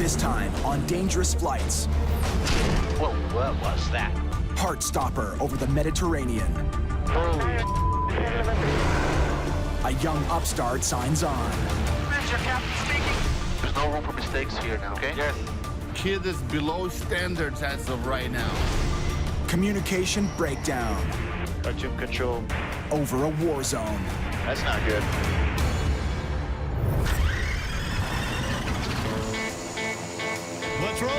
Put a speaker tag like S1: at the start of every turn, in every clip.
S1: This time on dangerous flights.
S2: Whoa, what was that?
S1: Heartstopper over the Mediterranean. A young upstart signs on.
S2: Manager, Captain speaking. There's no room for mistakes here now, okay? Yes.
S3: Kid is below standards as of right now.
S1: Communication breakdown.
S2: Cartoon control.
S1: Over a war zone.
S2: That's not good.
S3: Let's roll.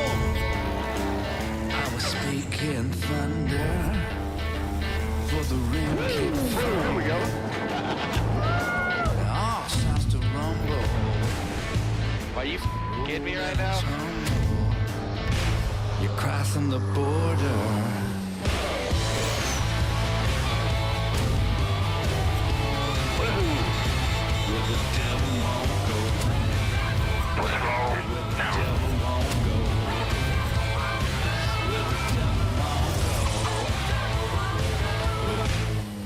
S4: I was speaking thunder for the rain keep falling.
S2: Here we go.
S4: All starts to rumble.
S2: Why you kidding me right now?
S4: You're crossing the border.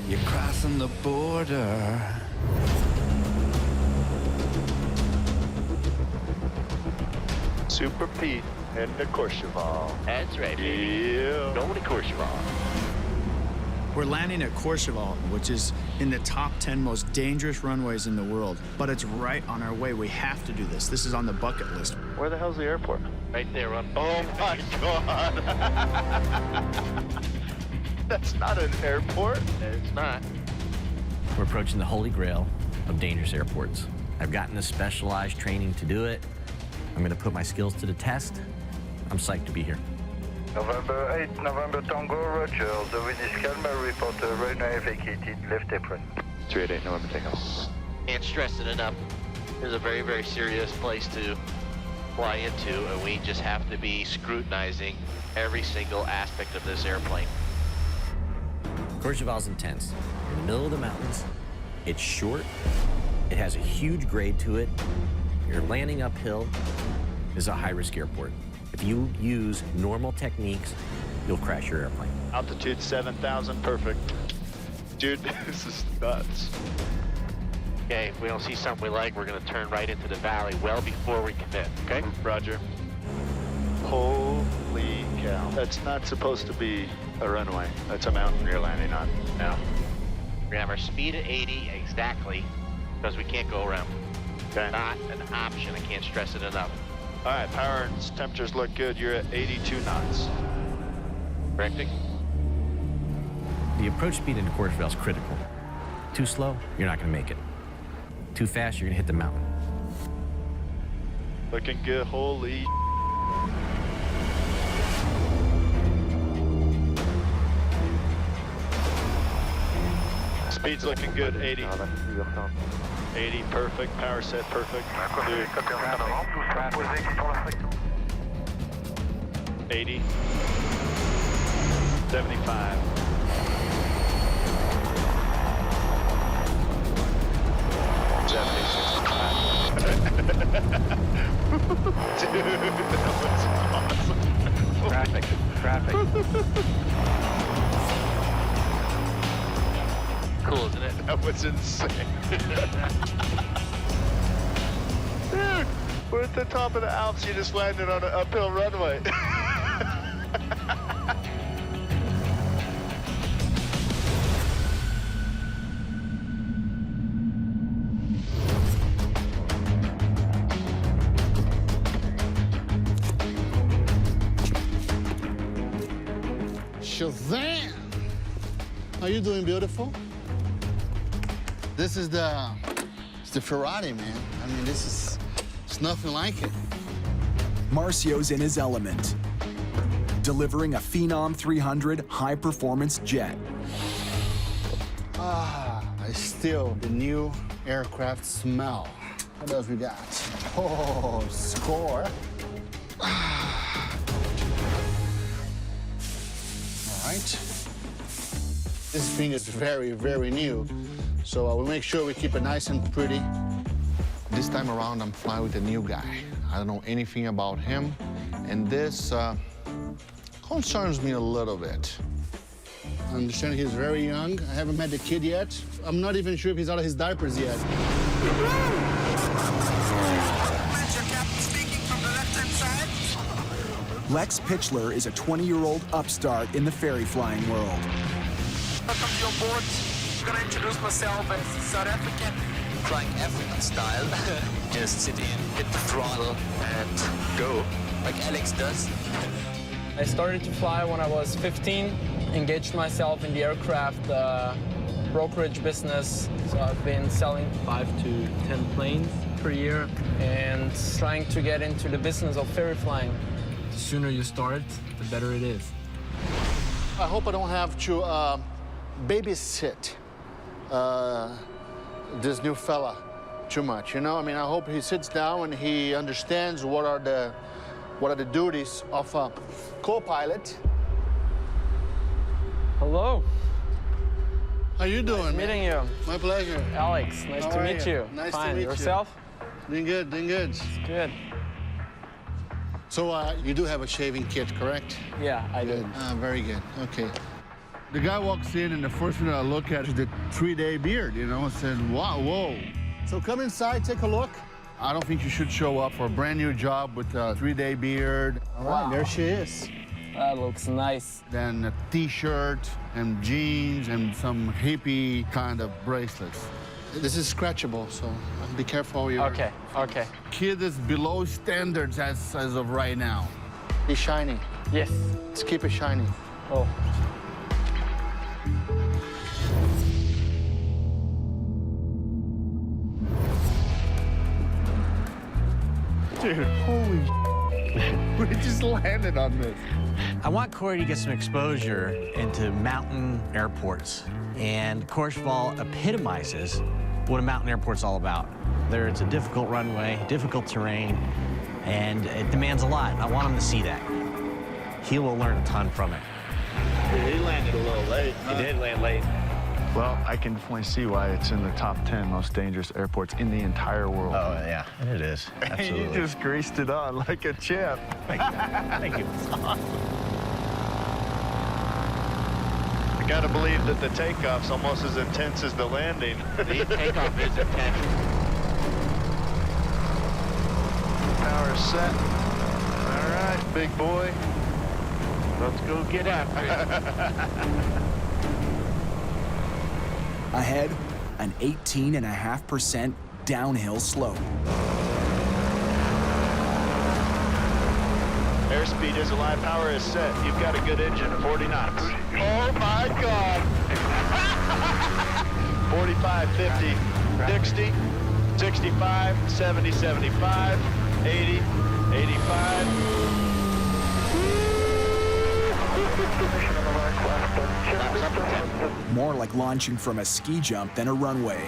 S4: You're crossing the border.
S5: Super Pete and the Courchevel.
S2: That's right, baby.
S5: Yeah.
S2: Going to Courchevel.
S6: We're landing at Courchevel, which is in the top 10 most dangerous runways in the world. But it's right on our way. We have to do this. This is on the bucket list.
S5: Where the hell's the airport?
S2: Right there, on.
S5: Oh my God. That's not an airport.
S2: It's not.
S7: We're approaching the holy grail of dangerous airports. I've gotten the specialized training to do it. I'm going to put my skills to the test. I'm psyched to be here.
S8: November 8, November Tango, Roger. The wind is calm, report runway vacated, left apron.
S5: 388 November takeoff.
S2: Can't stress it enough. This is a very, very serious place to fly into, and we just have to be scrutinizing every single aspect of this airplane.
S7: Courchevel's intense. In the middle of the mountains, it's short, it has a huge grade to it, you're landing uphill. This is a high-risk airport. If you use normal techniques, you'll crash your airplane.
S5: Altitude 7,000, perfect. Dude, this is nuts.
S2: Okay, if we don't see something we like, we're going to turn right into the valley well before we commit, okay?
S5: Roger. Holy cow. That's not supposed to be a runway. That's a mountain you're landing on now.
S2: We're going to have our speed at 80 exactly, because we can't go around.
S5: Okay.
S2: Not an option. I can't stress it enough.
S5: All right, power and temperatures look good. You're at 82 knots.
S2: Correcting?
S7: The approach speed into Courchevel is critical. Too slow, you're not going to make it. Too fast, you're going to hit the mountain.
S5: Looking good. Holy. Speed's looking good. 80. 80, perfect. Power set, perfect. Dude. 80. 75. 70, 65. Dude, that was awesome.
S2: Traffic. Cool, isn't it?
S5: That was insane. Dude, we're at the top of the Alps. You just landed on an uphill runway.
S3: Shazam! How you doing, beautiful? This is it's the Ferrari, man. I mean, it's nothing like it.
S1: Marcio's in his element, delivering a Phenom 300 high-performance jet.
S3: I still the new aircraft smell. What else we got? Oh, score. All right. This thing is very, very new. So I will make sure we keep it nice and pretty. This time around, I'm flying with a new guy. I don't know anything about him, and this concerns me a little bit. I understand he's very young. I haven't met the kid yet. I'm not even sure if he's out of his diapers yet.
S9: Manager, Captain speaking from the left
S1: Lex Pitchler is a 20-year-old upstart in the ferry flying world.
S9: Welcome to your boat. I'm gonna introduce myself as South African. Flying African style. Just sit in, hit the throttle, and go, like Alex does.
S10: I started to fly when I was 15, engaged myself in the aircraft brokerage business. So I've been selling 5 to 10 planes per year and trying to get into the business of ferry flying. The sooner you start, the better it is.
S3: I hope I don't have to babysit this new fella too much, you know? I mean, I hope he sits down and he understands what are the duties of a co-pilot.
S10: Hello.
S3: How you doing,
S10: Nice meeting you.
S3: My pleasure.
S10: Alex, nice
S3: How
S10: to
S3: are
S10: meet you.
S3: Nice
S10: Fine.
S3: to meet
S10: Yourself?
S3: you. Doing good, doing good.
S10: Good.
S3: So you do have a shaving kit, correct?
S10: Yeah, I do.
S3: Very good, okay. The guy walks in and the first thing I look at is the 3-day beard, you know, and said, wow, whoa. So come inside, take a look. I don't think you should show up for a brand new job with a 3-day beard. All right,
S10: Wow.
S3: there she is.
S10: That looks nice.
S3: Then a t-shirt and jeans and some hippie kind of bracelets. This is scratchable, so be careful.
S10: Okay, okay.
S3: Kid is below standards as of right now. Be shiny.
S10: Yes.
S3: Let's keep it shiny.
S10: Oh.
S3: Dude, holy we just landed on this.
S7: I want Corey to get some exposure into mountain airports. And Courchevel epitomizes what a mountain airport's all about. It's a difficult runway, difficult terrain, and it demands a lot. I want him to see that. He will learn a ton from it.
S5: He landed a little late.
S2: He did land late.
S11: Well, I can definitely see why it's in the top 10 most dangerous airports in the entire world.
S7: Oh, yeah, it is. Absolutely.
S11: You just greased it on like a champ.
S7: Thank you. Thank you.
S5: I gotta believe that the takeoff's almost as intense as the landing.
S2: The takeoff is intense.
S5: Power set. All right, big boy. Let's go get after it.
S1: Ahead, an 18.5% downhill slope.
S5: Airspeed is alive, power is set. You've got a good engine at 40 knots. Oh my God! 45, 50, 60, 65, 70, 75, 80, 85.
S1: More like launching from a ski jump than a runway.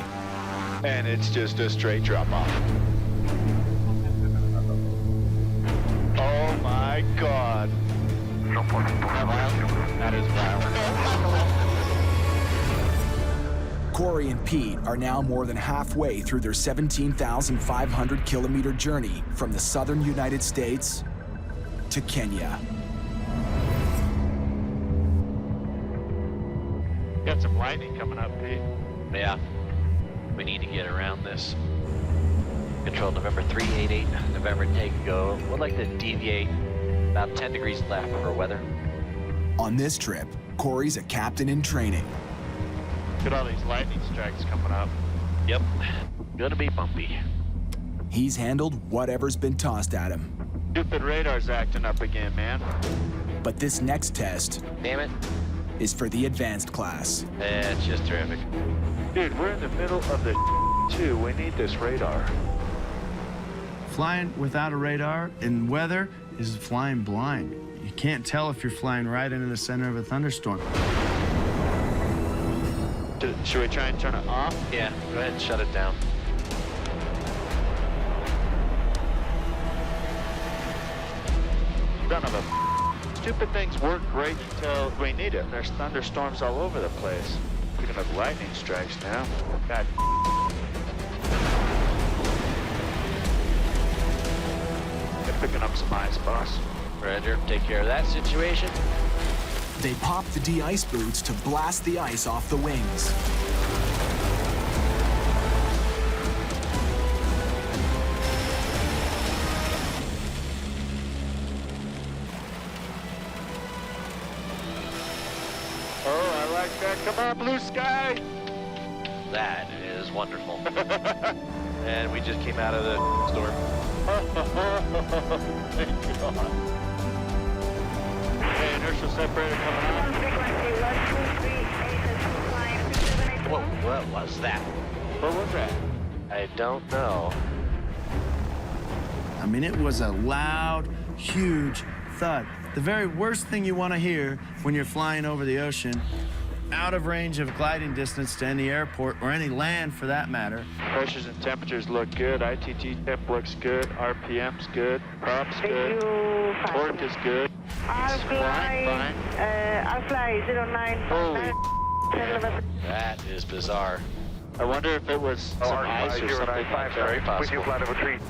S5: And it's just a straight drop off. Oh my God.
S2: That is wild.
S1: Corey and Pete are now more than halfway through their 17,500 kilometer journey from the southern United States to Kenya.
S5: Got some lightning coming up, Pete.
S2: Yeah. We need to get around this. Control November 388, November take go. We'd like to deviate about 10 degrees left for weather.
S1: On this trip, Corey's a captain in training.
S5: Look at all these lightning strikes coming up.
S2: Yep. Gonna be bumpy.
S1: He's handled whatever's been tossed at him.
S5: Stupid radar's acting up again, man.
S1: But this next test
S2: Damn it.
S1: is for the advanced class.
S2: It's just terrific.
S5: Dude, we're in the middle of the too. We need this radar.
S6: Flying without a radar in weather is flying blind. You can't tell if you're flying right into the center of a thunderstorm.
S5: Should we try and turn it off?
S2: Yeah, go ahead and shut it down.
S5: Son of a stupid things work great until we need it. There's thunderstorms all over the place. We're gonna have lightning strikes now. God. They're picking up some ice, boss.
S2: Roger, take care of that situation.
S1: They pop the de-ice boots to blast the ice off the wings.
S5: Come on, blue sky.
S2: That is wonderful. And we just came out of the storm.
S5: Thank God. Hey, inertial separator coming on.
S2: Whoa, what was that?
S5: What was that?
S2: I don't know.
S6: I mean, it was a loud, huge thud. The very worst thing you want to hear when you're flying over the ocean, out of range of gliding distance to any airport or any land for that matter.
S5: Pressures and temperatures look good. ITT temp looks good. RPM's good. Props good. Torque is good. It's flying fine.
S12: I'll fly 09.
S5: Holy
S2: That is bizarre.
S5: I wonder if it was some ice or something like
S2: Very
S5: that.
S2: possible.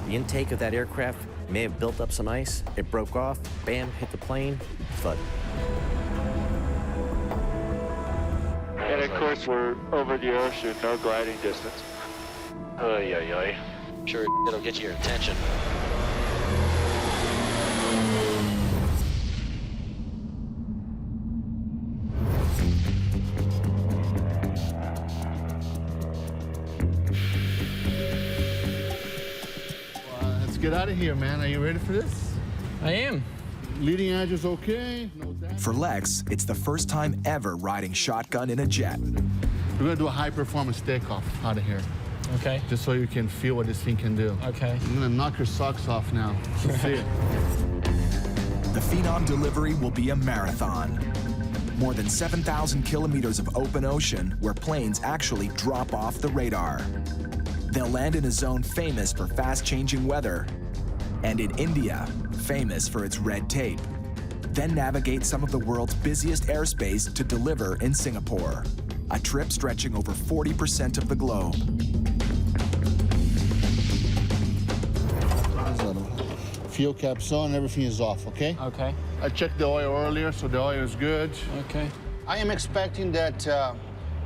S7: The intake of that aircraft may have built up some ice. It broke off, bam, hit the plane, thud.
S5: And of course, we're over the ocean, no gliding distance.
S2: Oy, oy, oy. Sure, it'll get your attention.
S3: Let's get out of here, man. Are you ready for this?
S10: I am.
S3: Leading edge is okay. No damage.
S1: For Lex, it's the first time ever riding shotgun in a jet.
S3: We're gonna do a high performance takeoff out of here,
S10: Okay.
S3: just so you can feel what this thing can do.
S10: Okay.
S3: I'm gonna knock your socks off now. Let's see it.
S1: The Phenom delivery will be a marathon. More than 7,000 kilometers of open ocean where planes actually drop off the radar. They'll land in a zone famous for fast-changing weather, and in India, famous for its red tape. Then navigate some of the world's busiest airspace to deliver in Singapore, a trip stretching over 40% of the globe.
S3: Fuel cap's on, everything is off, okay?
S10: Okay.
S3: I checked the oil earlier, so the oil is good.
S10: Okay.
S3: I am expecting that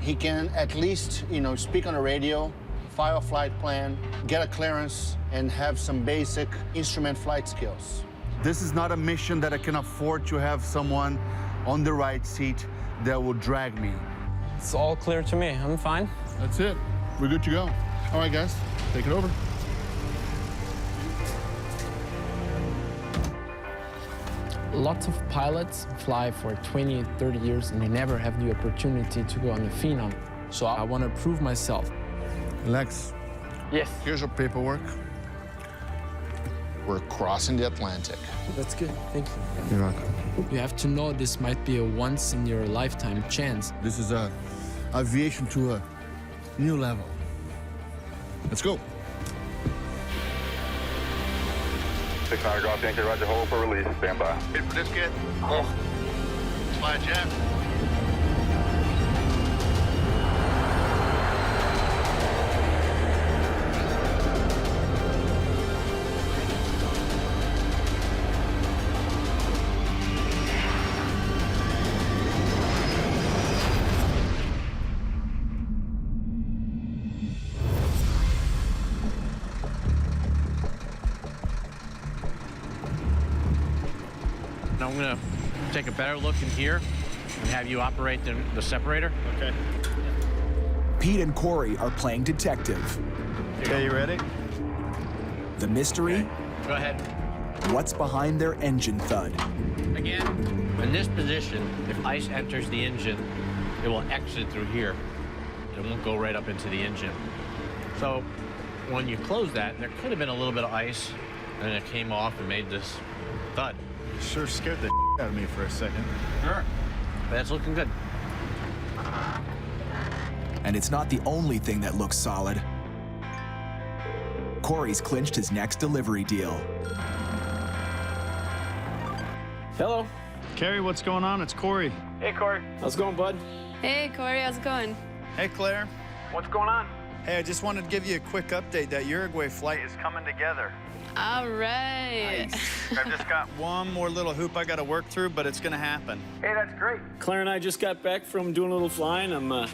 S3: he can at least, speak on the radio, file a flight plan, get a clearance, and have some basic instrument flight skills. This is not a mission that I can afford to have someone on the right seat that will drag me.
S10: It's all clear to me. I'm fine.
S3: That's it. We're good to go. All right, guys, take it over.
S10: Lots of pilots fly for 20, 30 years, and they never have the opportunity to go on the Phenom. So I want to prove myself.
S3: Lex,
S10: Yes.
S3: here's your paperwork. We're crossing the Atlantic.
S10: That's good. Thank you.
S3: You're welcome.
S10: You have to know this might be a once-in-your-lifetime chance.
S3: This is aviation to a new level. Let's go.
S8: 600 drop anchor, roger, hold for release, stand by.
S3: Ready for this kid? Oh. Fly jet.
S7: Now I'm gonna take a better look in here and have you operate the separator.
S11: Okay.
S1: Pete and Corey are playing detective.
S11: Okay, you ready?
S1: The mystery,
S7: Go ahead.
S1: what's behind their engine thud.
S7: Again, in this position, if ice enters the engine, it will exit through here. It won't go right up into the engine. So when you close that, there could have been a little bit of ice, and it came off and made this thud.
S11: Sure scared the out of me for a second.
S7: Sure. That's looking good.
S1: And it's not the only thing that looks solid. Corey's clinched his next delivery deal.
S10: Hello.
S11: Carrie, what's going on? It's Corey.
S10: Hey, Corey. How's it going, bud?
S12: Hey, Corey, how's it going?
S11: Hey, Claire.
S10: What's going on?
S6: Hey, I just wanted to give you a quick update that Uruguay flight is coming together.
S13: All right.
S6: Nice. I've just got one more little hoop I got to work through, but it's going to happen. Hey, that's great.
S14: Claire and I just got back from doing a little flying. I'm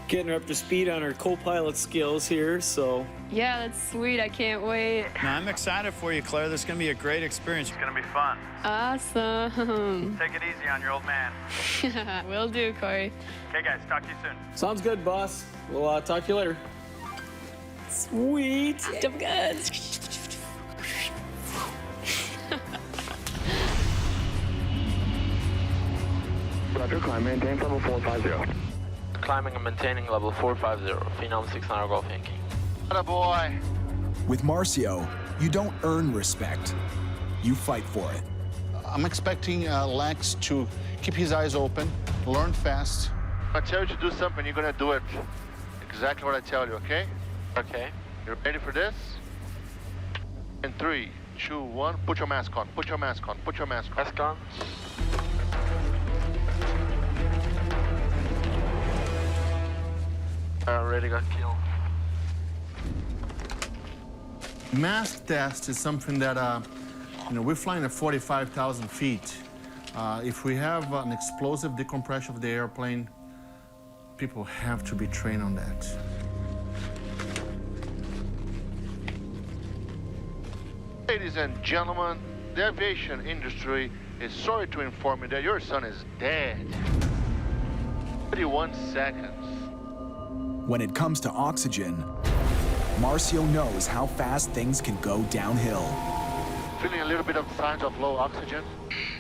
S14: getting her up to speed on her co-pilot skills here, so.
S13: Yeah, that's sweet. I can't wait.
S6: Now, I'm excited for you, Claire. This is going to be a great experience. It's going to be fun.
S13: Awesome.
S6: Take it easy on your old man.
S13: Will do, Corey.
S6: Okay, guys, talk to you soon.
S14: Sounds good, boss. We'll talk to you later.
S13: Sweet. Jump good.
S5: Roger, climb, maintain level 450.
S10: Climbing and maintaining level 450, Phenom 600 Golf Yankee.
S3: Attaboy.
S1: With Marcio, you don't earn respect. You fight for it.
S3: I'm expecting Lex to keep his eyes open, learn fast. I tell you to do something, you're gonna do it exactly what I tell you, okay?
S10: Okay.
S3: You ready for this? In 3, 2, 1, put your mask on, put your mask on, put your mask on.
S10: Mask on. I already got killed.
S3: Mask test is something that, we're flying at 45,000 feet. If we have an explosive decompression of the airplane, people have to be trained on that. Ladies and gentlemen, the aviation industry is sorry to inform you that your son is dead. 31 seconds.
S1: When it comes to oxygen, Marcio knows how fast things can go downhill.
S3: Feeling a little bit of signs of low oxygen?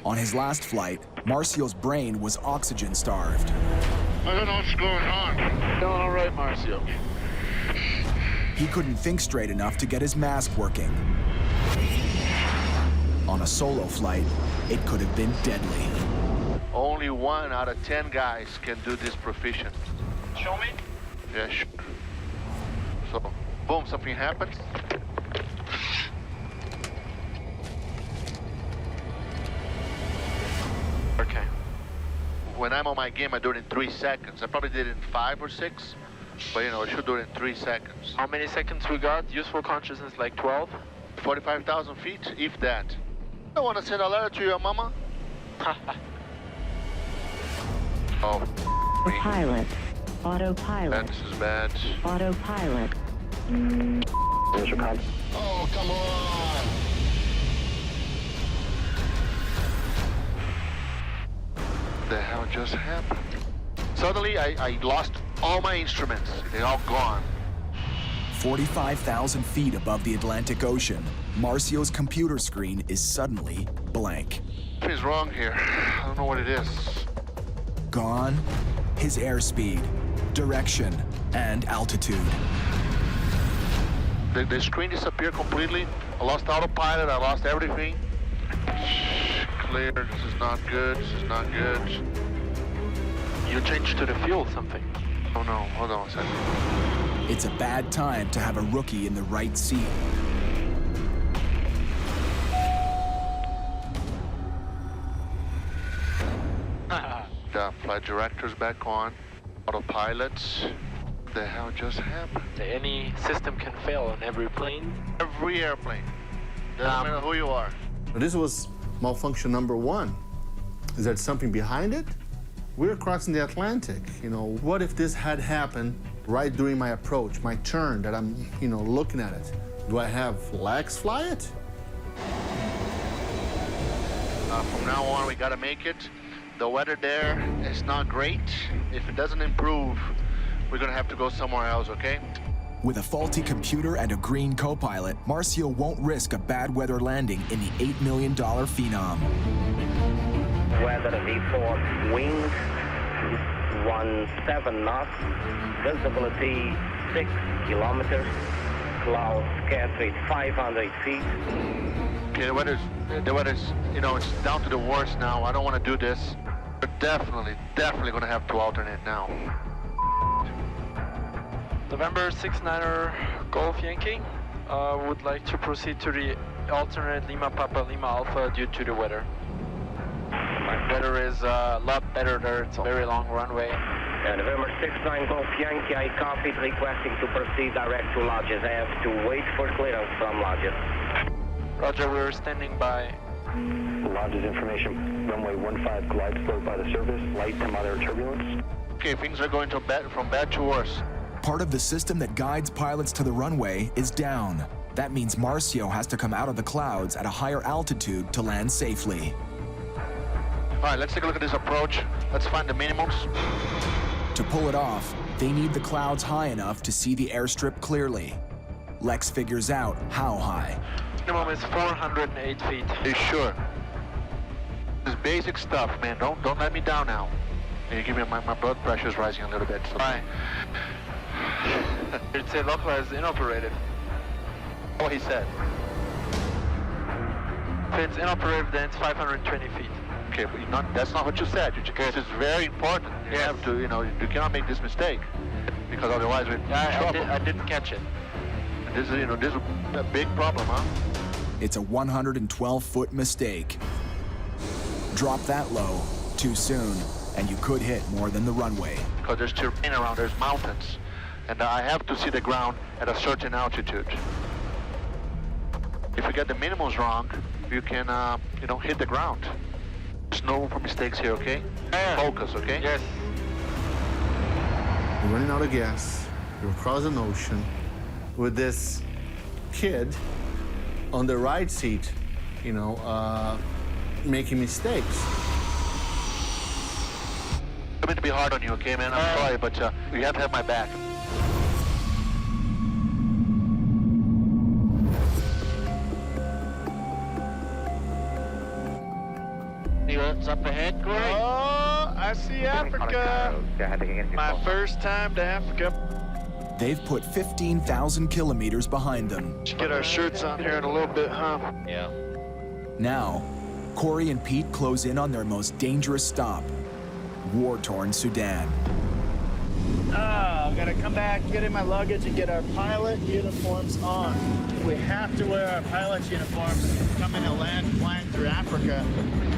S1: On his last flight, Marcio's brain was oxygen starved.
S3: I don't know what's going on.
S5: Doing all right, Marcio.
S1: He couldn't think straight enough to get his mask working. On a solo flight, it could have been deadly.
S3: Only 1 out of 10 guys can do this proficient.
S5: Show me.
S3: Yeah, sure. So, boom, something happens.
S10: Okay.
S3: When I'm on my game, I do it in 3 seconds. I probably did it in 5 or 6, but I should do it in 3 seconds.
S10: How many seconds we got? Useful consciousness like 12?
S3: 45,000 feet, if that. I want to send a letter to your mama. Oh.
S12: Autopilot. Autopilot.
S3: This is bad.
S12: Autopilot.
S3: Oh, come on! What the hell just happened? Suddenly, I lost all my instruments. They're all gone.
S1: 45,000 feet above the Atlantic Ocean, Marcio's computer screen is suddenly blank.
S3: What is wrong here? I don't know what it is.
S1: Gone, his airspeed, direction, and altitude.
S3: The screen disappeared completely. I lost autopilot, I lost everything. Clear, this is not good, this is not good.
S10: You changed to the fuel something.
S3: Oh no, hold on a second.
S1: It's a bad time to have a rookie in the right seat.
S3: The flight director's back on. Autopilot. What the hell just happened?
S10: Any system can fail on every plane.
S3: Every airplane. Doesn't matter who you are. This was malfunction number 1. Is there something behind it? We're crossing the Atlantic. What if this had happened right during my approach, my turn, that I'm, looking at it? Do I have Lex fly it? From now on, we gotta make it. The weather there is not great. If it doesn't improve, we're gonna have to go somewhere else, okay?
S1: With a faulty computer and a green co-pilot, Marcio won't risk a bad weather landing in the $8 million Phenom.
S15: Weather report, winds 17 knots, visibility 6 kilometers, clouds scattered 500 feet.
S3: Okay, the weather's, it's down to the worst now. I don't want to do this. We're definitely going to have to alternate now.
S10: November 69er Golf Yankee. Would like to proceed to the alternate Lima Papa Lima Alpha due to the weather. Weather is a lot better there. It's a very long runway.
S15: November 69 Golf Yankee, I copied, requesting to proceed direct to lodges. I have to wait for clearance from lodges.
S5: Roger, we're standing by.
S16: Lodges information, runway 15 glide slope by the surface, light to moderate turbulence.
S3: Okay, things are going from bad to worse.
S1: Part of the system that guides pilots to the runway is down. That means Marcio has to come out of the clouds at a higher altitude to land safely.
S3: All right, let's take a look at this approach. Let's find the minimums.
S1: To pull it off, they need the clouds high enough to see the airstrip clearly. Lex figures out how high.
S5: Minimum is 408 feet.
S3: Are you sure? This is basic stuff, man. Don't let me down now. Can you give me my blood pressure is rising a little bit. So.
S5: Why? It's a localized inoperative.
S3: What he said.
S5: If it's inoperative, then it's 520 feet.
S3: Okay, but that's not what you said. This is very important. You have to, you cannot make this mistake because otherwise we're in trouble.
S5: I didn't catch it.
S3: This is a big problem, huh?
S1: It's a 112-foot mistake. Drop that low too soon, and you could hit more than the runway.
S3: Because there's terrain around, there's mountains, and I have to see the ground at a certain altitude. If you get the minimums wrong, you can, hit the ground. There's no room for mistakes here, okay? Focus, okay?
S5: Yes.
S3: You're running out of gas. You're across an ocean with this kid on the right seat, making mistakes. I mean to be hard on you, okay, man? I'm sorry, but you have to have my back.
S5: See what's up ahead, Corey?
S11: Oh, I see Africa. My first time to Africa.
S1: They've put 15,000 kilometers behind them.
S11: Should get our shirts on here in a little bit, huh?
S2: Yeah.
S1: Now, Corey and Pete close in on their most dangerous stop, war-torn Sudan.
S6: I've got to come back, get in my luggage, and get our pilot uniforms on. We have to wear our pilot's uniforms coming to land flying through Africa.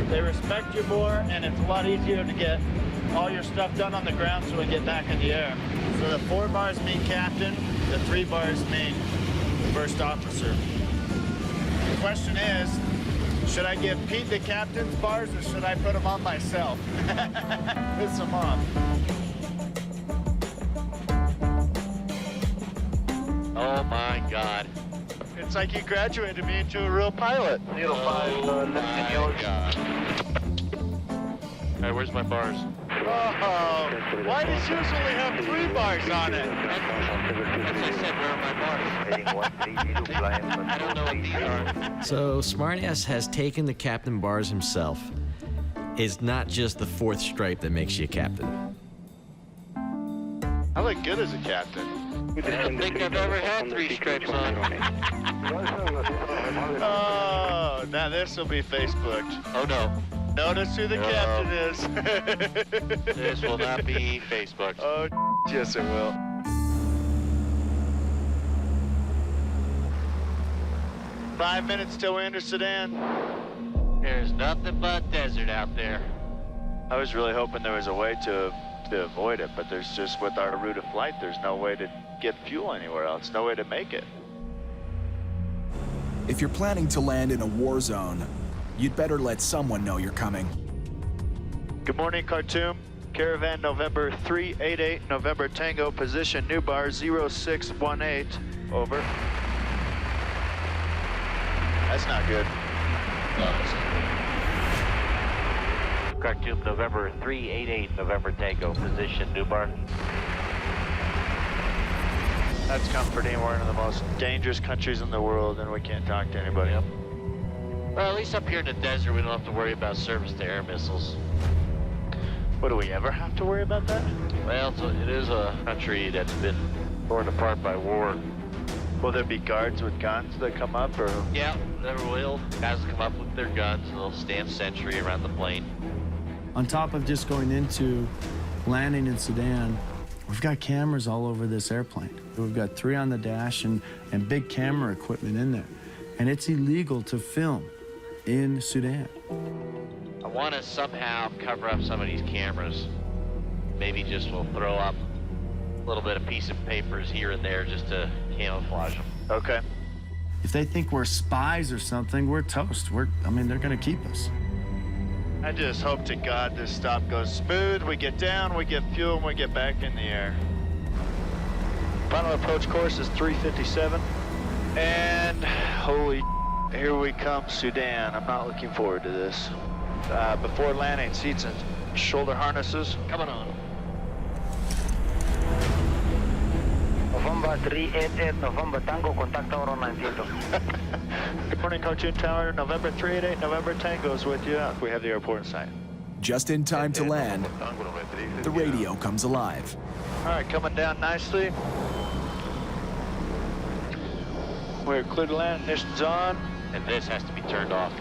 S6: They respect you more, and it's a lot easier to get all your stuff done on the ground so we get back in the air. So the 4 bars mean captain, the 3 bars mean first officer. The question is, should I give Pete the captain's bars or should I put them on myself? Piss them off.
S2: Oh my God.
S11: It's like you graduated me into a real pilot.
S2: Oh my God.
S5: All right, where's my bars?
S11: Oh, why does usually have 3 bars on it?
S2: As I said, where are my bars? I don't know what these are.
S7: So Smartass has taken the captain bars himself. It's not just the 4th stripe that makes you a captain.
S11: I look good as a captain.
S5: I don't think I've ever had 3 stripes on.
S11: Oh, now this will be Facebooked.
S5: Oh no.
S11: Notice who the captain is.
S5: This will not be Facebook.
S11: Oh, yes it will. Five minutes till we're into Sudan.
S5: There's nothing but desert out there.
S11: I was really hoping there was a way to avoid it, but there's just, with our route of flight, there's no way to get fuel anywhere else, no way to make it.
S1: If you're planning to land in a war zone, you'd better let someone know you're coming.
S11: Good morning, Khartoum. Caravan November 388, November Tango, position new bar 0618. Over. That's not good.
S2: Khartoum, November 388, November Tango, position new bar.
S11: That's comforting. We're in the most dangerous countries in the world and we can't talk to anybody.
S2: Yep. Well, at least up here in the desert, we don't have to worry about service to air missiles.
S11: What, do we ever have to worry about that?
S2: Well, it is a country that's been torn apart by war.
S11: Will there be guards with guns that come up, or?
S2: Yeah, there will. Guys come up with their guns and they'll stand sentry around the plane.
S6: On top of just going into landing in Sudan, we've got cameras all over this airplane. We've got 3 on the dash and big camera equipment in there. And it's illegal to film in Sudan.
S2: I want to somehow cover up some of these cameras. maybe just we'll throw up a little bit of piece of papers here and there just to camouflage them.
S11: Okay.
S6: If they think we're spies or something, we're toast. They're gonna keep us.
S11: I just hope to God this stop goes smooth. We get down, we get fuel, and we get back in the air. Final approach course is 357. And holy, here we come, Sudan. I'm not looking forward to this. Before landing, seats and shoulder harnesses. Coming on.
S8: November 388, November Tango, contact tower on 19.
S11: Good morning, Cartoon Tower. November 388, November Tango's with you. We have the airport in sight.
S1: Just in time to land, the radio comes alive.
S11: All right, coming down nicely. We're clear to land, ignition's on.
S2: And this has to be turned off.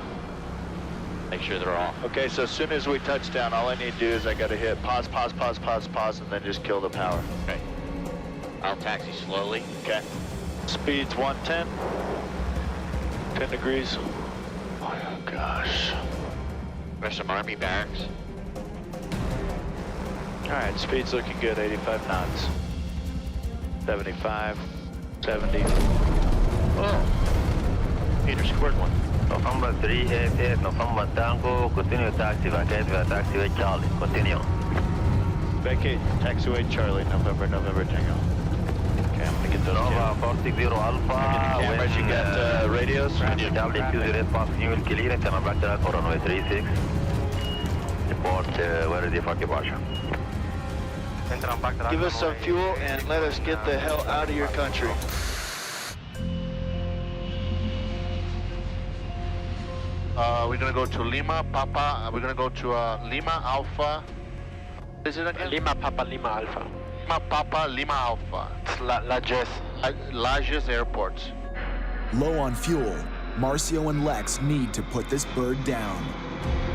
S2: Make sure they're off.
S11: Okay, so as soon as we touch down, all I need to do is I gotta hit pause, pause, pause, pause, pause, and then just kill the power.
S2: Okay. I'll taxi slowly.
S11: Okay. Speed's 110. 10 degrees. Oh, gosh.
S2: There's some Army barracks.
S11: All right, speed's looking good, 85 knots. 75, 70.
S2: Oh, Peter scored one.
S8: November 388, November Tango, continue taxi vacate via taxiway Charlie, continue.
S11: Vacate, taxiway Charlie, November Tango. Okay, I'm gonna get those
S8: Nova 460 Alpha.
S11: cameras, you got radios?
S8: W20 passing will clear and turn back to runway 36. Report, where is the fucking departure?
S11: Give us some fuel and let us get the hell out of your country. We're gonna go to Lima, Papa. We're gonna go to Lima Alpha. Is it again?
S5: Lima Papa Lima Alpha.
S11: Lima Papa, Lima Alpha.
S5: It's Lajes.
S11: Lajes Airport.
S1: Low on fuel, Marcio and Lex need to put this bird down.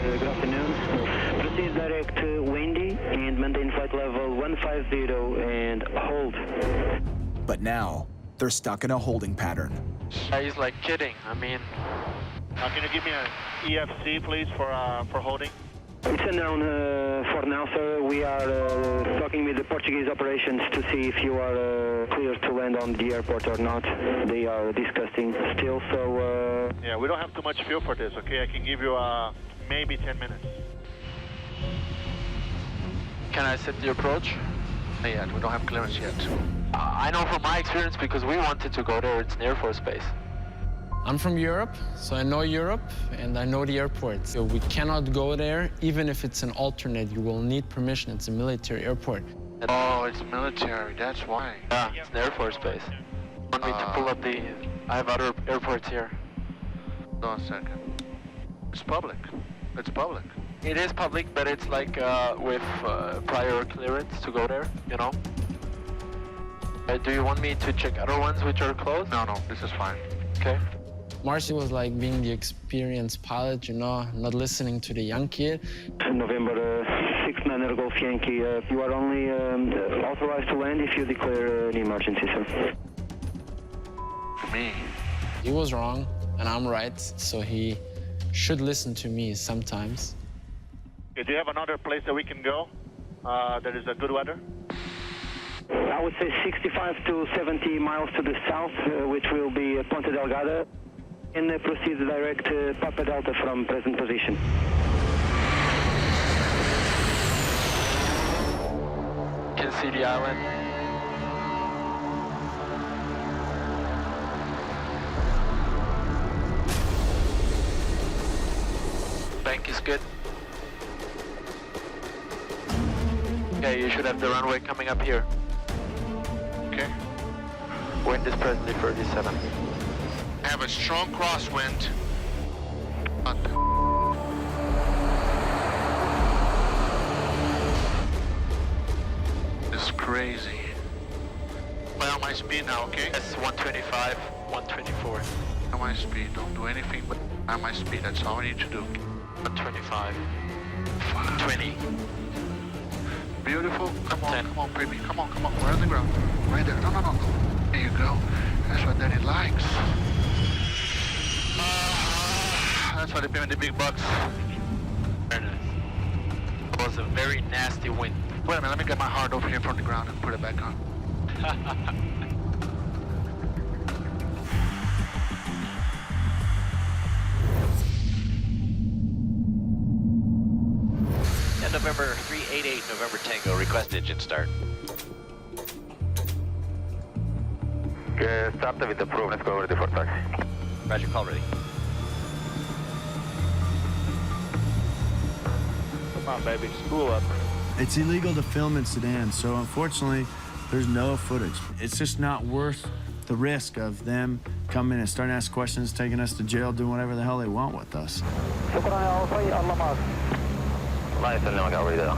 S15: Good afternoon. Proceed direct to Wendy and maintain flight level 150 and hold.
S1: But now, they're stuck in a holding pattern.
S5: He's like kidding. I mean,
S11: Can you give me an EFC, please, for holding?
S15: It's unknown for now, sir. We are talking with the Portuguese operations to see if you are clear to land on the airport or not. They are discussing still, so...
S11: Yeah, we don't have too much fuel for this, okay? I can give you maybe 10 minutes.
S5: can I set the approach?
S11: Not yet. We don't have clearance yet.
S5: I know from my experience because we wanted to go there. It's an Air Force base.
S10: I'm from Europe, so I know Europe and I know the airport. So we cannot go there, even if it's an alternate. You will need permission. It's a military airport.
S11: Oh, it's military. That's why.
S5: Yeah, it's an Air Force base. Want me to pull up the... I have other airports here.
S11: Hold on a second. It's public. It's public.
S5: It is public, but it's like with prior clearance to go there, you know? Do you want me to check other ones which are closed?
S11: No, this is fine.
S5: Okay.
S10: Marcy was like being the experienced pilot, you know, not listening to the young kid.
S15: November 69 Golf Yankee, you are only authorized to land if you declare an emergency, sir.
S11: Me?
S10: He was wrong, and I'm right, so he should listen to me sometimes.
S11: Okay, do you have another place that we can go that is a good weather?
S15: I would say 65 to 70 miles to the south, which will be Ponte Delgada, and proceed direct to Papa Delta from present position.
S5: Can see the island. Bank is good. Okay, you should have the runway coming up here.
S11: Okay.
S5: Wind is presently 37.
S11: I have a strong crosswind. This is crazy. Play on my speed now, okay?
S5: Yes, 125, 124.
S11: On my speed. Don't do anything but on my speed. That's all I need to do.
S5: 125. 20.
S11: Beautiful. Come on,
S5: 10.
S11: come on, baby. Come on. We're on the ground. Right there. No. There you go. That's what Daddy likes. That's why they pay me the big bucks.
S5: It was a very nasty wind.
S3: Wait a minute, let me get my heart over here from the ground and put it back on.
S2: And November 388, November Tango, request engine start.
S8: Starta with the probe, let's go ready for taxi.
S2: Roger, call ready.
S11: Come on, baby, spool up.
S6: It's illegal to film in sedans, so unfortunately, there's no footage. It's just not worth the risk of them coming and starting to ask questions, taking us to jail, doing whatever the hell they want with us.
S8: Nice, and now I got ready there.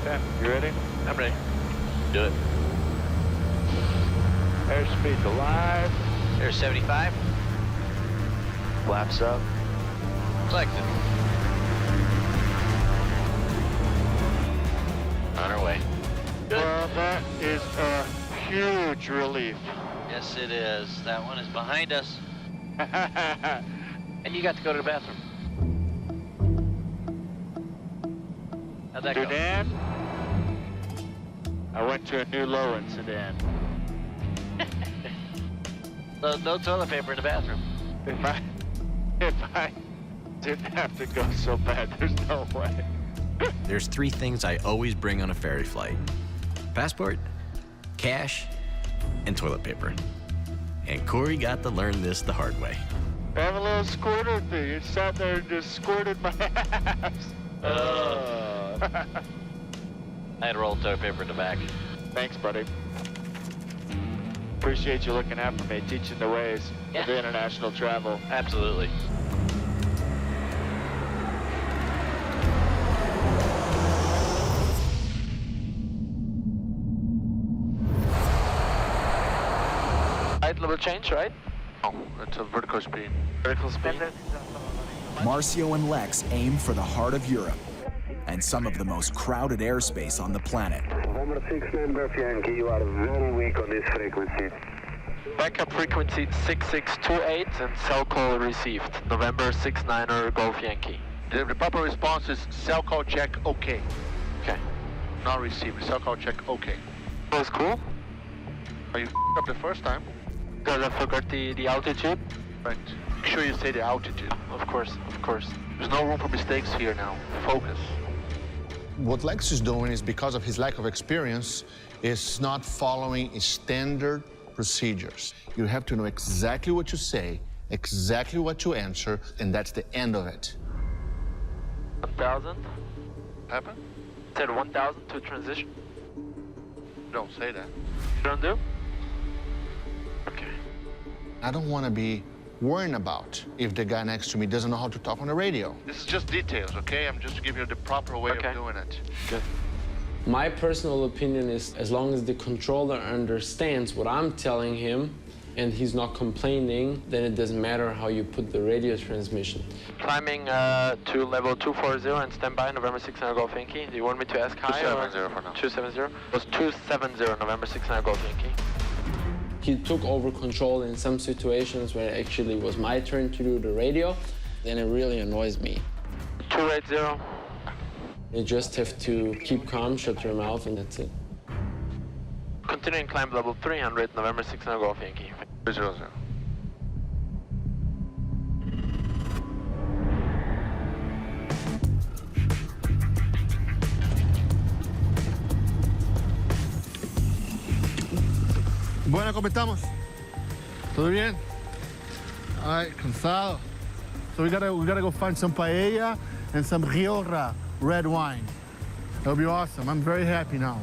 S11: Okay, you ready?
S2: I'm ready. Do it.
S11: Airspeed's alive.
S2: There's 75.
S11: Flaps up.
S2: Selected. On our way. Good.
S11: Well, that is a huge relief.
S2: Yes, it is. That one is behind us. And you got to go to the bathroom. How'd that go?
S11: Sedan. I went to a new low in Sedan.
S2: No toilet paper in the bathroom.
S11: If I didn't have to go so bad, there's no way.
S7: There's 3 things I always bring on a ferry flight: passport, cash, and toilet paper. And Corey got to learn this the hard way.
S11: I have a little squirter thing. It sat there and just squirted my ass.
S2: I had a roll of toilet paper in the back.
S11: Thanks, buddy. Appreciate you looking out for me, teaching the ways of international travel.
S2: Absolutely.
S5: Height level change, right?
S3: Oh, it's a vertical speed.
S5: Vertical speed.
S1: Marcio and Lex aim for the heart of Europe and some of the most crowded airspace on the planet.
S16: November 6-9 Golf Yankee, you are very weak on this frequency.
S5: Backup frequency 6628 and cell call received. November 69er Golf Yankee.
S3: The proper response is cell call check, okay.
S5: Okay.
S3: Not received, cell call check, okay.
S5: That was cool.
S3: Are you up the first time?
S5: Because I forgot the altitude.
S3: Right. Make sure you say the altitude.
S5: Of course, of course.
S3: There's no room for mistakes here now. Focus. What Lex is doing is, because of his lack of experience, is not following standard procedures. You have to know exactly what you say, exactly what you answer, and that's the end of it.
S5: 1,000?
S3: Happen?
S5: Said 1,000 to transition.
S3: Don't say that.
S5: You don't do? Okay.
S3: I don't want to be worrying about if the guy next to me doesn't know how to talk on the radio. This is just details, okay? I'm just giving you the proper way of doing it.
S5: Good.
S10: My personal opinion is, as long as the controller understands what I'm telling him and he's not complaining, then it doesn't matter how you put the radio transmission.
S5: Climbing to level 240 and standby, November 6-9 Golf Yankee. Do you want me to ask high?
S3: 270 for now.
S5: 270? It was 270, November 6-9 Golf Yankee.
S10: He took over control in some situations where it actually was my turn to do the radio, then it really annoys me.
S5: 280.
S10: You just have to keep calm, shut your mouth, and that's it.
S5: Continuing climb level 300, November 6-9 Golf Yankee.
S3: 300.
S17: Bueno, ¿cómo estamos? ¿Todo bien? Ay, cansado. So we gotta go find some paella and some Rioja red wine. That'll be awesome. I'm very happy now.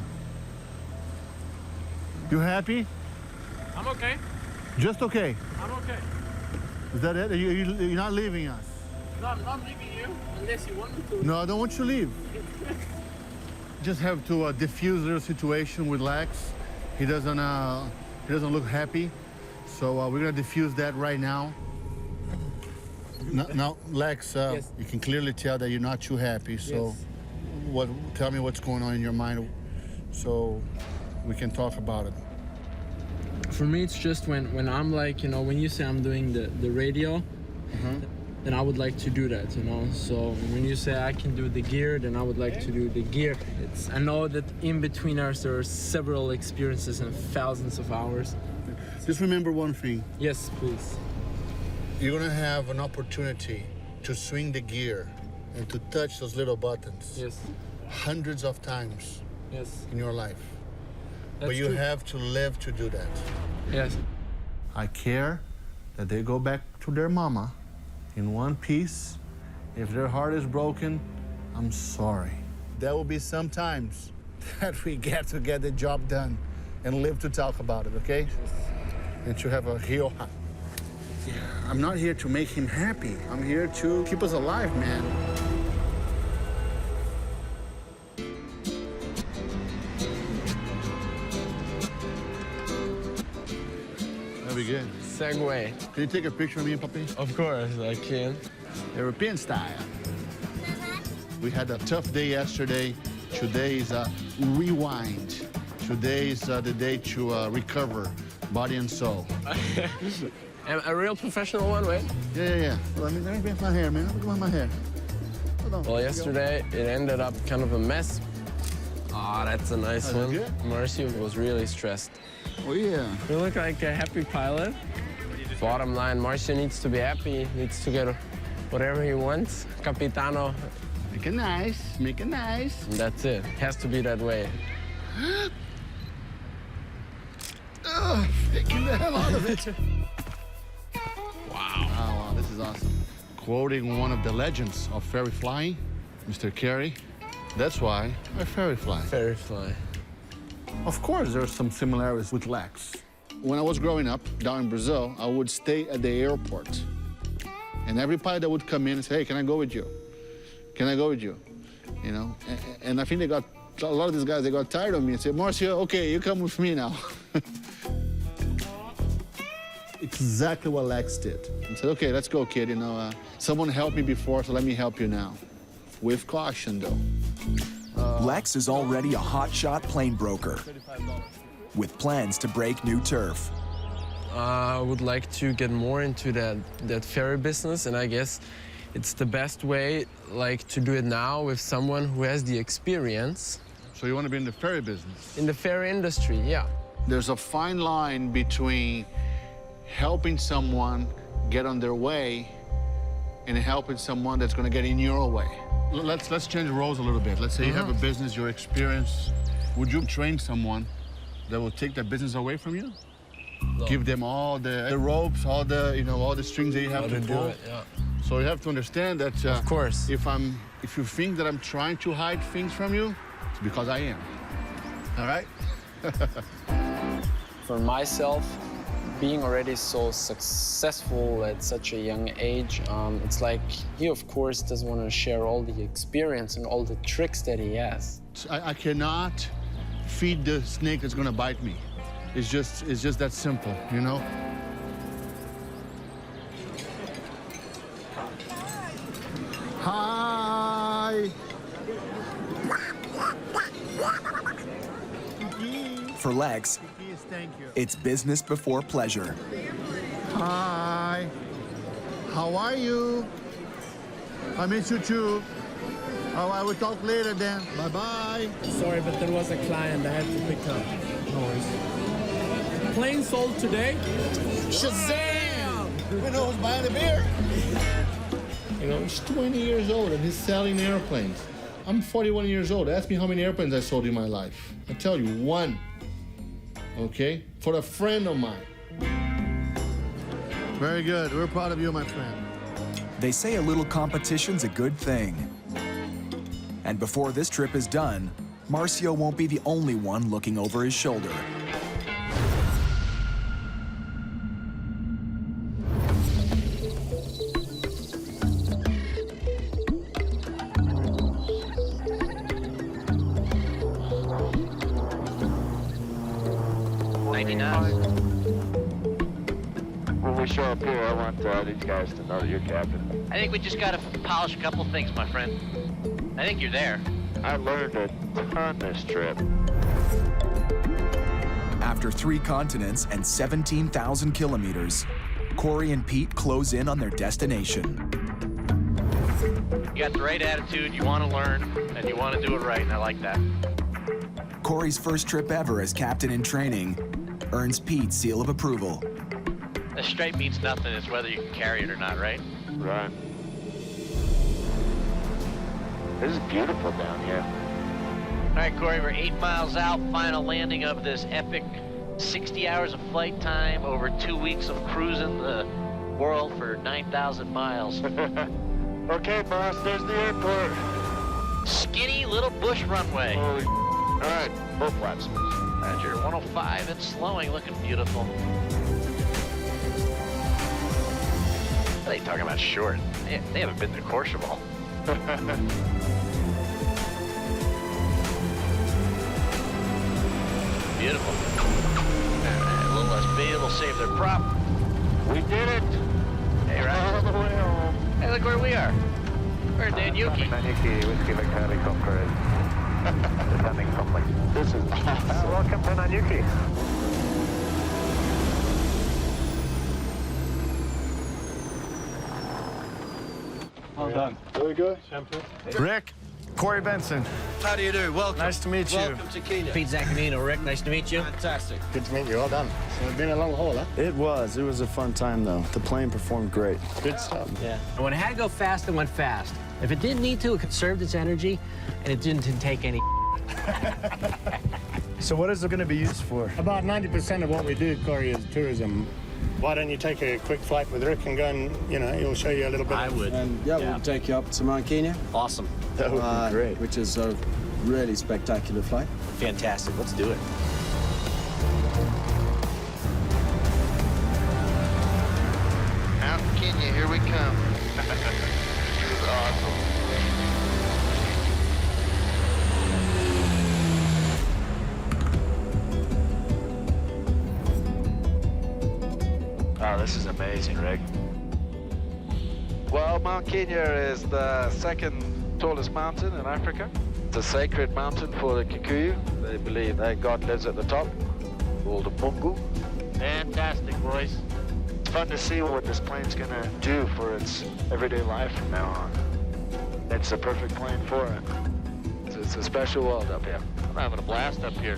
S17: You happy?
S10: I'm okay.
S17: Just okay.
S10: I'm okay.
S17: Is that it? You're not leaving us?
S10: No, I'm not leaving you unless you want me to.
S17: No, I don't want you to leave. Just have to diffuse the situation with Lex. He doesn't look happy, so we're gonna diffuse that right now. Now, Lex,
S10: Yes.
S17: you can clearly tell that you're not too happy. So,
S10: Yes.
S17: tell me what's going on in your mind, so we can talk about it.
S10: For me, it's just when I'm like, when you say I'm doing the radio, then I would like to do that, you know. So when you say I can do the gear, then I would like to do the gear. I know that in between us there are several experiences and thousands of hours.
S17: Just remember one thing.
S10: Yes, please.
S17: You're gonna have an opportunity to swing the gear and to touch those little buttons.
S10: Yes.
S17: Hundreds of times.
S10: Yes.
S17: In your life.
S10: That's
S17: but you
S10: true.
S17: have to live to do that.
S10: Yes.
S17: I care that they go back to their mama in one piece. If their heart is broken, I'm sorry. There will be some times that we get to get the job done and live to talk about it, okay? And to have a real... I'm not here to make him happy. I'm here to keep us alive, man. That'll be good.
S10: Segway.
S17: Can you take a picture of me and Papi?
S10: Of course, I can.
S17: European style. We had a tough day yesterday. Today is a rewind. Today is the day to recover body and soul.
S10: A real professional one, right?
S17: Yeah. Let me paint my hair, man. Look at my hair. Hold on.
S10: Well, yesterday it ended up kind of a mess. Ah, that's a nice one.
S17: Good?
S10: Marcio was really stressed.
S17: Oh, yeah.
S10: You look like a happy pilot. Bottom line, Marcio needs to be happy, needs to get whatever he wants. Capitano.
S17: Make it nice, make it nice.
S10: And that's it. Has to be that way.
S17: Taking the hell out of it. Wow, this is awesome. Quoting one of the legends of ferry flying, Mr. Carey. That's why I ferry fly.
S10: Ferry fly.
S17: Of course, there are some similarities with Lex. When I was growing up down in Brazil, I would stay at the airport. And every pilot that would come in and say, hey, can I go with you? Can I go with you? You know, and I think a lot of these guys, they got tired of me and said, Marcio, okay, you come with me now. Exactly what Lex did. And said, okay, let's go, kid. You know, someone helped me before, so let me help you now. With caution, though.
S1: Lex is already a hotshot plane broker with plans to break new turf.
S10: I would like to get more into that ferry business, and I guess it's the best way, like, to do it now with someone who has the experience.
S17: So you want to be in the ferry business?
S10: In the ferry industry, yeah.
S17: There's a fine line between helping someone get on their way and helping someone that's going to get in your way. Let's change the roles a little bit. Let's say you have a business, your experience. Would you train someone that will take that business away from you?
S10: No.
S17: Give them all the ropes, all the strings that you have to pull.
S10: do it, yeah.
S17: So you have to understand that.
S10: Of course.
S17: If you think that I'm trying to hide things from you, it's because I am. All right?
S10: For myself, being already so successful at such a young age, it's like he, of course, doesn't want to share all the experience and all the tricks that he has.
S17: I cannot feed the snake that's gonna bite me. It's just that simple, you know? Hi!
S1: For Lex, it's business before pleasure.
S17: Hi! How are you? I miss you too. Oh, I will talk later then. Bye-bye.
S10: Sorry, but there was a client I had to pick up. No worries. Plane sold today.
S17: Shazam! We know who's buying the beer. You know, he's 20 years old and he's selling airplanes. I'm 41 years old. Ask me how many airplanes I sold in my life. I tell you, one. Okay? For a friend of mine. Very good. We're proud of you, my friend.
S1: They say a little competition's a good thing. And before this trip is done, Marcio won't be the only one looking over his shoulder.
S5: When we show up here, I want these guys to know that you're captain.
S2: I think we just gotta polish a couple things, my friend. I think you're there.
S5: I learned a ton this trip.
S1: After 3 continents and 17,000 kilometers, Corey and Pete close in on their destination.
S2: You got the right attitude, you want to learn, and you want to do it right, and I like that.
S1: Corey's first trip ever as captain in training earns Pete's seal of approval.
S2: The stripe means nothing, it's whether you can carry it or not, right?
S5: Right. This is beautiful down here.
S2: All right, Corey, we're 8 miles out, final landing of this epic 60 hours of flight time over 2 weeks of cruising the world for 9,000 miles.
S5: Okay, boss, there's the airport.
S2: Skinny little bush runway.
S5: Holy. All right, full flaps.
S2: Roger, 105 and slowing, looking beautiful. What are they talking about short? They haven't been to Courchevel. Beautiful. A little less speed will save their prop.
S5: We did it.
S2: Hey, right.
S5: All the way home.
S2: Hey, look where we are. We're in Nanyuki.
S16: Nanyuki, Whiskey Victor helicopter is descending promptly.
S5: This is awesome.
S16: Welcome to Nanyuki.
S5: Well done. Very good.
S6: Rick, Corey Benson.
S18: How do you do? Welcome.
S6: Nice to meet you.
S18: Welcome to Kenya.
S7: Pete Zaccanino, Rick, nice to meet you.
S18: Fantastic.
S3: Good to meet you. Well done. So it's been a long haul, huh?
S6: It was a fun time though. The plane performed great.
S3: Good stuff.
S7: Yeah. And when it had to go fast, it went fast. If it didn't need to, it conserved its energy, and it didn't take any.
S6: So what is it going to be used for?
S3: About 90% of what we do, Corey, is tourism. Why don't you take a quick flight with Rick and go and, he'll show you a little bit.
S7: I would.
S18: And we'll take you up to Mount Kenya.
S7: Awesome.
S6: That would be great.
S18: Which is a really spectacular flight.
S7: Fantastic. Let's do it.
S5: Out in Kenya, here we come. This is awesome. Oh, this is amazing, Rick. Well, Mount Kenya is the second tallest mountain in Africa. It's a sacred mountain for the Kikuyu. They believe that God lives at the top, called the Mungu. Fantastic, boys. It's fun to see what this plane's gonna do for its everyday life from now on. It's the perfect plane for it. It's a special world up here. I'm having a blast up here.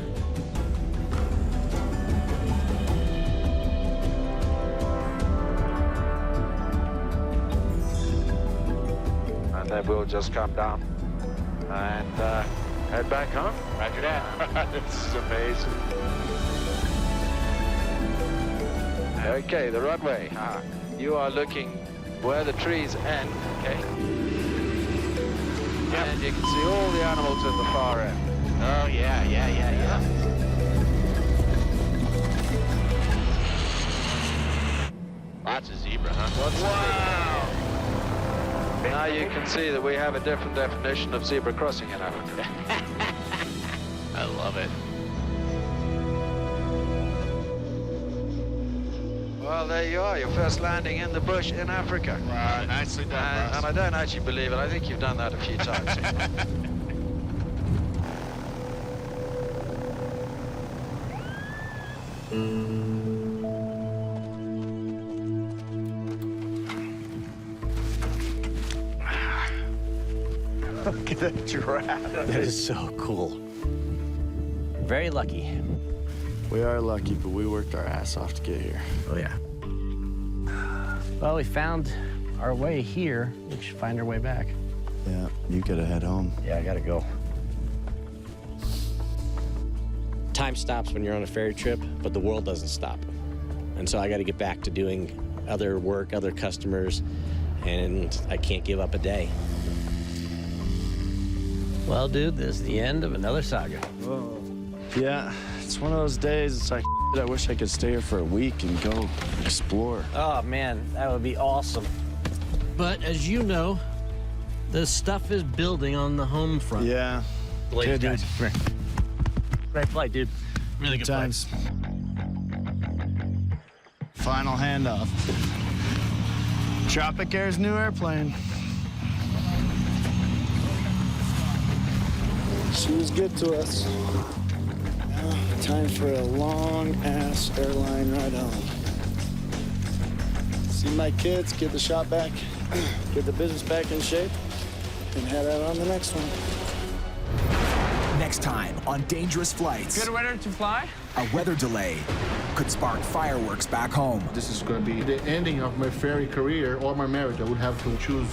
S5: And then we'll just come down and head back home. Roger that. This is amazing. Okay, the runway. You are looking where the trees end, okay? Yep. And you can see all the animals at the far end. Oh, yeah. Lots of zebra, huh? Wow! Now you can see that we have a different definition of zebra crossing in Africa.
S2: I love it.
S5: Well, there you are, your first landing in the bush in Africa.
S3: Wow, nicely done,
S5: And I don't actually believe it. I think you've done that a few times.
S6: Look at that giraffe.
S7: That is so cool. Very lucky.
S6: We are lucky, but we worked our ass off to get here.
S7: Oh, yeah. Well, we found our way here. We should find our way back.
S6: Yeah, you gotta head home.
S7: Yeah, I gotta go. Time stops when you're on a ferry trip, but the world doesn't stop. And so I gotta get back to doing other work, other customers, and I can't give up a day. Well, dude, this is the end of another saga.
S6: Whoa. Yeah, it's one of those days. It's like, I wish I could stay here for a week and go explore.
S7: Oh, man, that would be awesome. But as you know, the stuff is building on the home front.
S6: Yeah.
S7: Ladies, guys. Great flight, dude. Really good
S6: times. Final handoff. Tropic Air's new airplane. She was good to us. Now, time for a long-ass airline ride home. See my kids, get the shop back, get the business back in shape,
S18: can head out on the next one.
S1: Next time on Dangerous Flights,
S10: Good weather to fly?
S1: a weather delay could spark fireworks back home.
S3: This is going to be the ending of my ferry career or my marriage. I would have to choose.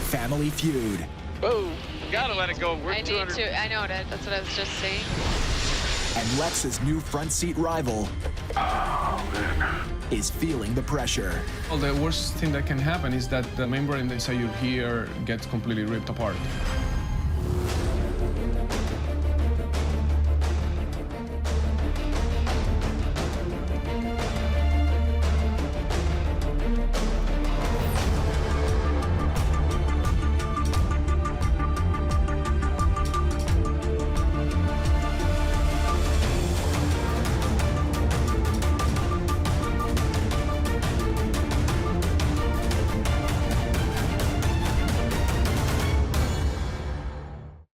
S1: Family Feud.
S5: Boom. Gotta let it go. We're
S13: I need to. I know that. That's what I was just saying.
S1: And Lex's new front seat rival is feeling the pressure.
S19: Well, the worst thing that can happen is that the membrane inside your ear gets completely ripped apart.